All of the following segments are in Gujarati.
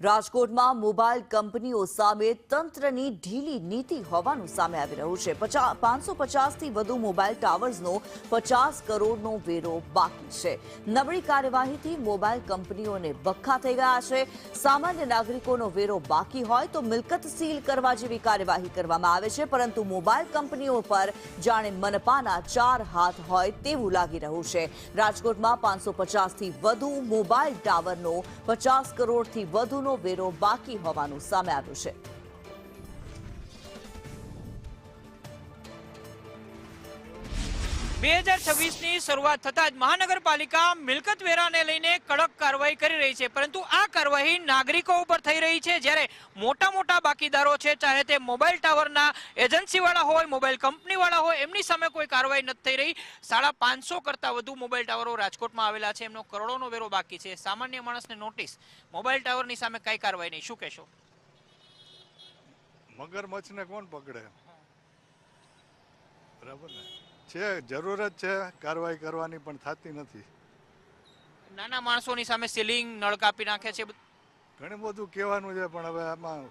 રાજકોટમાં મોબાઈલ કંપનીઓ સામે તંત્રની ઢીલી નીતિ હોવાનું સામે આવી રહ્યું છે। 550થી વધુ મોબાઈલ ટાવર્સનો 50 કરોડનો વેરો બાકી છે। નબળી કાર્યવાહીથી મોબાઈલ કંપનીઓને બખ્ખા થઈ ગયા છે। સામાન્ય નાગરિકોનો વેરો બાકી હોય તો મિલકત સીલ કરવા જેવી કાર્યવાહી કરવામાં આવે છે, પરંતુ મોબાઈલ કંપનીઓ પર જાણે મનપાના 4 હાથ હોય તેવું લાગી રહ્યું છે। રાજકોટમાં 550થી વધુ મોબાઈલ ટાવરનો 50 કરોડથી વધુ વેરો બાકી હોવાનું સામે આવ્યું છે। 2026ની શરૂઆત થતાં જ મહાનગરપાલિકા મિલકત વેરાને લઈને કડક કાર્યવાહી કરી રહી છે, પરંતુ આ કાર્યવાહી નાગરિકો ઉપર થઈ રહી છે। જ્યારે મોટા બાકીદારો છે, ચાહે તે મોબાઈલ ટાવરના એજન્સીવાળા હોય, મોબાઈલ કંપનીવાળા હોય, એમની સામે કોઈ કાર્યવાહી નથી થઈ રહી। 550 કરતાં વધુ મોબાઈલ ટાવરો રાજકોટમાં આવેલા છે, એમનો કરોડોનો વેરો બાકી છે। સામાન્ય માણસને નોટિસ, મોબાઈલ ટાવરની સામે કઈ કાર્યવાહી નહીં, શું કહેશો? મગરમચ્છને કોણ પકડે? બરાબર ને છે, જરૂરત છે કાર્યવાહી કરવાની, પણ થતી નથી। નાના માણસોની સામે સીલિંગ, નળ કાપી નાખે છે, ઘણું બધું કહેવાનું છે, પણ હવે આમાં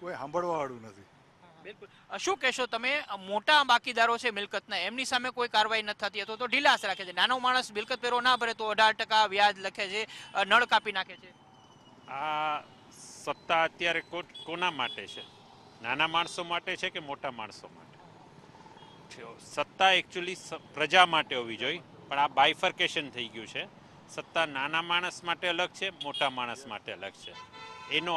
કોઈ સાંભળવા વાળું નથી। બિલકુલ, શું કહેશો તમે? મોટા બાકીદારો છે મિલકતના, એમની સામે કોઈ કાર્યવાહી નથી થતી, તો ઢીલાસ રાખે છે। નાનો માણસ મિલકત વેરો ના ભરે તો 18% વ્યાજ લખે છે, નળ કાપી નાખે છે। આ સત્તા અત્યારે કોના માટે છે? નાના માણસો માટે છે કે મોટા માણસો માટે? સત્તા એકચ્યુઅલી પ્રજા માટે હોવી જોઈએ, પણ આ બાયફર્કેશન થઈ ગયું છે। સત્તા નાના માણસ માટે અલગ છે, મોટા માણસ માટે અલગ છે, એનો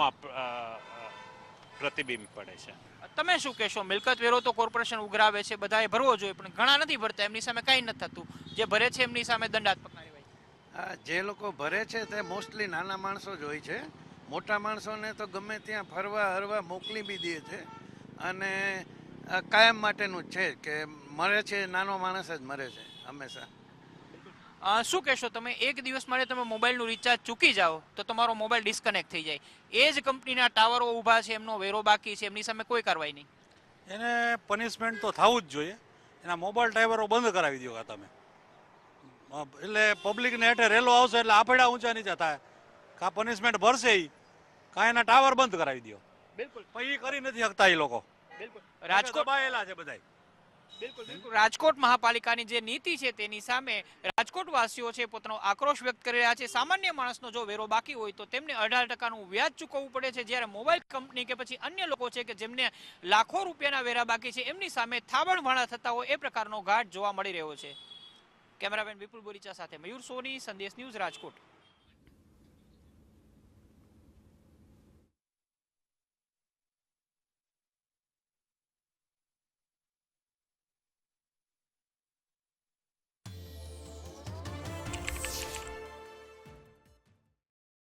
પ્રતિબિંબ પડે છે। તમે શું કહેશો? મિલકત વેરો તો કોર્પોરેશન ઉઘરાવે છે, બધાએ ભરવો જોઈએ, પણ ઘણા નથી ભરતા, એમની સામે કંઈ નથી થતું। જે ભરે છે એમની સામે દંડાત્મક કાર્યવાહી। જે લોકો ભરે છે તે મોસ્ટલી નાના માણસો જ હોય છે। મોટા માણસોને તો ગમે ત્યાં ફરવા હરવા મોકલી બી દે છે, અને કાયમ માટેનું જ છે કે મરે છે, નાનો માણસ જ મરે છે હંમેશા। શું કહેશો તમે? એક દિવસ માટે તમે મોબાઈલનું રિચાર્જ ચૂકી જાઓ તો તમારો મોબાઈલ ડિસ્કનેક્ટ થઈ જાય, એ જ કંપનીના ટાવરો ઊભા છે, એમનો વેરો બાકી છે, એમની સામે કોઈ કાર્યવાહી નહીં। એને પનિશમેન્ટ તો થવું જ જોઈએ। એના મોબાઈલ ટાવરો બંધ કરાવી દો તમે, એટલે પબ્લિકને હેઠે રેલો આવશે એટલે આફેડા ઊંચા નીચા થાય, કાં પનિશમેન્ટ ભરશે એ, કાં એના ટાવર બંધ કરાવી દો। બિલકુલ, પણ એ કરી નથી શકતા એ લોકો। બિલકુલ, રાજકોટ દબાયેલા છે બધા। બિલકુલ, રાજકોટ મહાપાલિકાની જે નીતિ છે તેની સામે રાજકોટવાસીઓ છે પોતાનો આક્રોશ વ્યક્ત કરી રહ્યા છે। સામાન્ય માણસનો જો વેરો બાકી હોય તો તેમને 18%નું વ્યાજ ચૂકવવું પડે છે, જ્યારે મોબાઈલ કંપની કે પછી અન્ય લોકો છે કે જેમને લાખો રૂપિયાના વેરા બાકી છે, એમની સામે થાબડભાણા થતા હોય એ પ્રકારનો ઘાટ જોવા મળી રહ્યો છે। કેમેરામેન વિપુલ બોરીચા સાથે મયુર સોની, સંદેશ ન્યૂઝ, રાજકોટ।